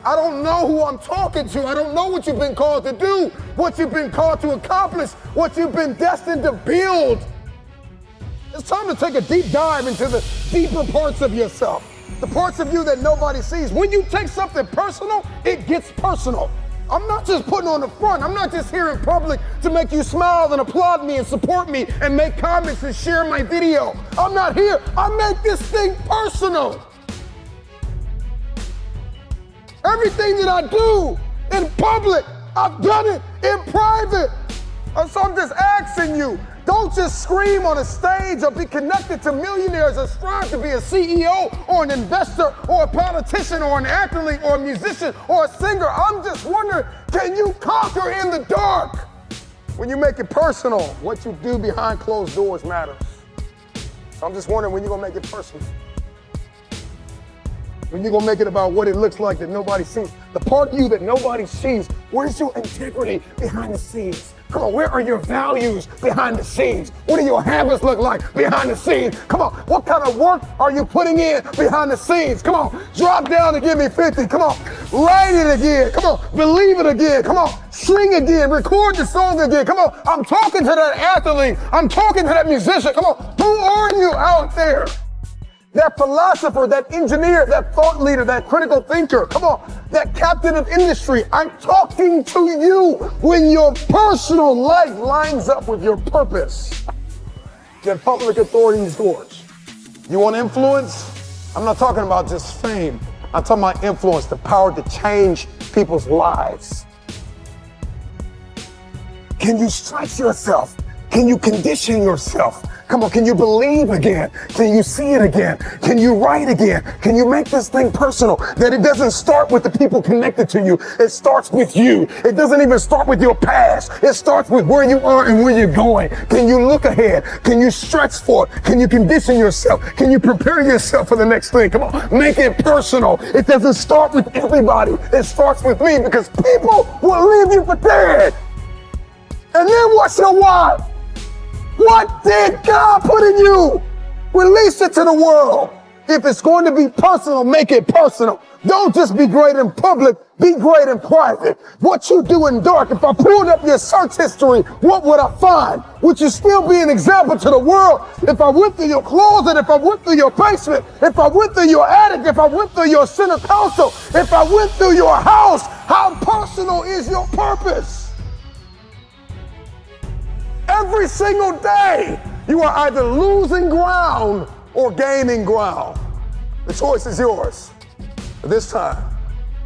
I don't know who I'm talking to. I don't know what you've been called to do, what you've been called to accomplish, what you've been destined to build. It's time to take a deep dive into the deeper parts of yourself, the parts of you that nobody sees. When you take something personal, it gets personal. I'm not just putting on the front. I'm not just here in public to make you smile and applaud me and support me and make comments and share my video. I'm not here. I make this thing personal. Everything that I do in public, I've done it in private. And so I'm just asking you, don't just scream on a stage or be connected to millionaires or strive to be a CEO or an investor or a politician or an athlete or a musician or a singer. I'm just wondering, can you conquer in the dark? When you make it personal, what you do behind closed doors matters. So I'm just wondering when you're gonna make it personal. When you're gonna make it about what it looks like that nobody sees. The part of you that nobody sees, where's your integrity behind the scenes? Come on, where are your values behind the scenes? What do your habits look like behind the scenes? Come on, what kind of work are you putting in behind the scenes? Come on, drop down and give me 50. Come on, write it again. Come on, believe it again. Come on, sing again, record the song again. Come on, I'm talking to that athlete. I'm talking to that musician. Come on, who are you out there? That philosopher, that engineer, that thought leader, that critical thinker, come on, that captain of industry. I'm talking to you when your personal life lines up with your purpose. Then public authority is yours. You want influence? I'm not talking about just fame. I'm talking about influence, the power to change people's lives. Can you stretch yourself? Can you condition yourself? Come on, can you believe again? Can you see it again? Can you write again? Can you make this thing personal? That it doesn't start with the people connected to you. It starts with you. It doesn't even start with your past. It starts with where you are and where you're going. Can you look ahead? Can you stretch for it? Can you condition yourself? Can you prepare yourself for the next thing? Come on, make it personal. It doesn't start with everybody. It starts with me because people will leave you for dead. And then what's your why? What did God put in you? Release it to the world. If it's going to be personal, make it personal. Don't just be great in public, be great in private. What you do in dark, if I pulled up your search history, what would I find? Would you still be an example to the world? If I went through your closet, if I went through your basement, if I went through your attic, if I went through your center console, if I went through your house, how personal is your purpose? Every single day, you are either losing ground or gaining ground. The choice is yours. But this time,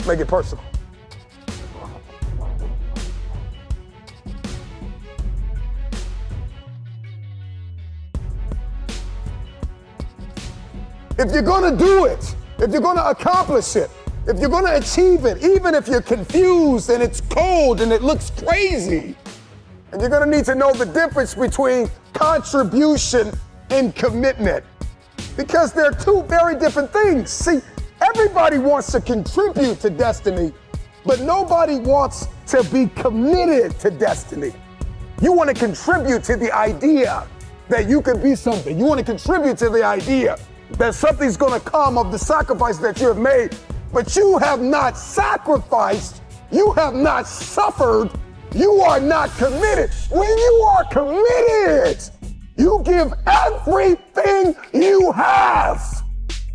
make it personal. If you're gonna do it, if you're gonna accomplish it, if you're gonna achieve it, even if you're confused and it's cold and it looks crazy, and you're gonna need to know the difference between contribution and commitment, because they're two very different things. See, everybody wants to contribute to destiny, but nobody wants to be committed to destiny. You wanna contribute to the idea that you can be something. You wanna contribute to the idea that something's gonna come of the sacrifice that you have made, but you have not sacrificed, you have not suffered, you are not committed. When you are committed, you give everything you have.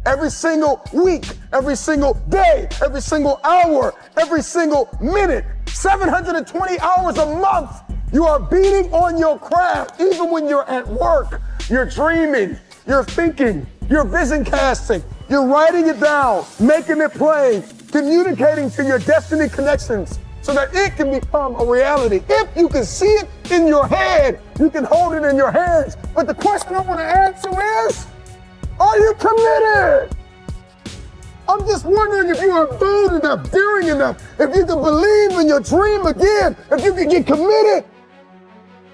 Every single week, every single day, every single hour, every single minute, 720 hours a month, you are beating on your craft. Even when you're at work, you're dreaming, you're thinking, you're vision casting, you're writing it down, making it plain, communicating to your destiny connections, so that it can become a reality. If you can see it in your head, you can hold it in your hands. But the question I want to answer is, are you committed? I'm just wondering if you are bold enough, daring enough, if you can believe in your dream again, if you can get committed.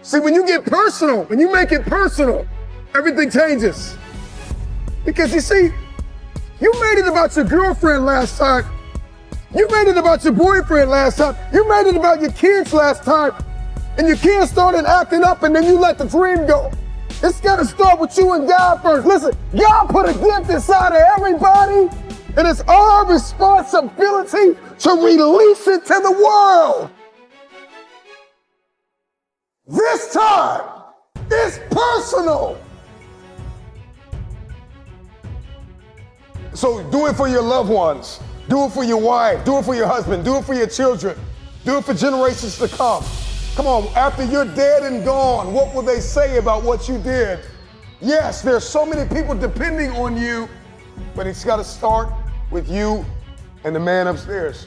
See, when you get personal, when you make it personal, everything changes. Because you see, you made it about your girlfriend last time. You made it about your boyfriend last time. You made it about your kids last time. And your kids started acting up and then you let the dream go. It's gotta start with you and God first. Listen, God put a gift inside of everybody. And it's our responsibility to release it to the world. This time, it's personal. So do it for your loved ones. Do it for your wife. Do it for your husband. Do it for your children. Do it for generations to come. Come on, after you're dead and gone, what will they say about what you did? Yes, there's so many people depending on you, but it's got to start with you and the man upstairs.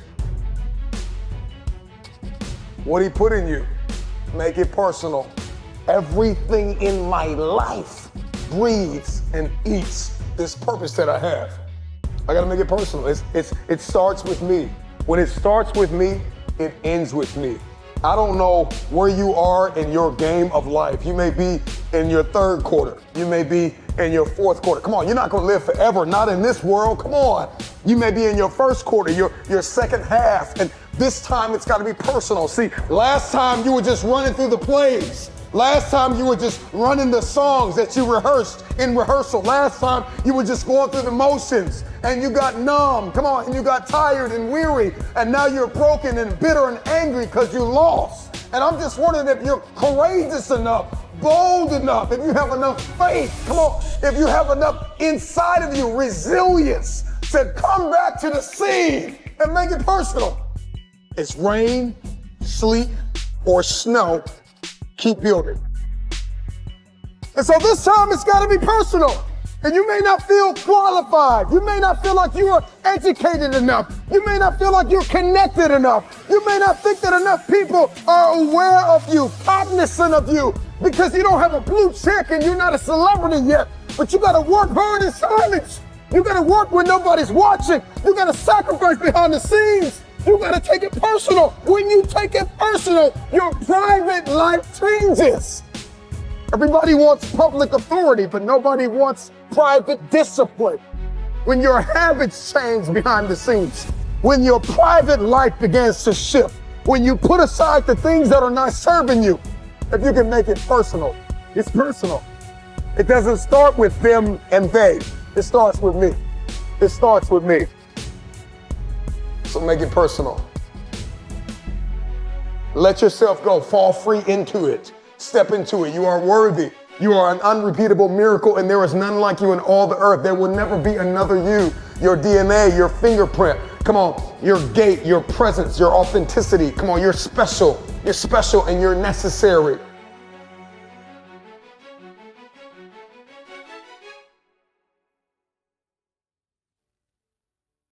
What he put in you, make it personal. Everything in my life breathes and eats this purpose that I have. I gotta make it personal. It starts with me. When it starts with me, it ends with me. I don't know where you are in your game of life. You may be in your third quarter. You may be in your fourth quarter. Come on, you're not gonna live forever, not in this world, come on. You may be in your first quarter, your second half, and this time it's gotta be personal. See, last time you were just running through the plays. Last time you were just running the songs that you rehearsed in rehearsal. Last time you were just going through the motions and you got numb, come on, and you got tired and weary, and now you're broken and bitter and angry because you lost. And I'm just wondering if you're courageous enough, bold enough, if you have enough faith, come on, if you have enough inside of you, resilience to come back to the scene and make it personal. It's rain, sleet, or snow. Keep building. And so this time it's got to be personal. And you may not feel qualified. You may not feel like you are educated enough. You may not feel like you're connected enough. You may not think that enough people are aware of you, cognizant of you, because you don't have a blue check and you're not a celebrity yet. But you got to work hard in silence. You got to work when nobody's watching. You got to sacrifice behind the scenes. You gotta take it personal. When you take it personal, your private life changes. Everybody wants public authority, but nobody wants private discipline. When your habits change behind the scenes, when your private life begins to shift, when you put aside the things that are not serving you, if you can make it personal, it's personal. It doesn't start with them and they. It starts with me. It starts with me. So make it personal. Let yourself go. Fall free into it. Step into it. You are worthy. You are an unrepeatable miracle, and there is none like you in all the earth. There will never be another you. Your DNA, your fingerprint. Come on, your gait, your presence, your authenticity. Come on, you're special. You're special and you're necessary.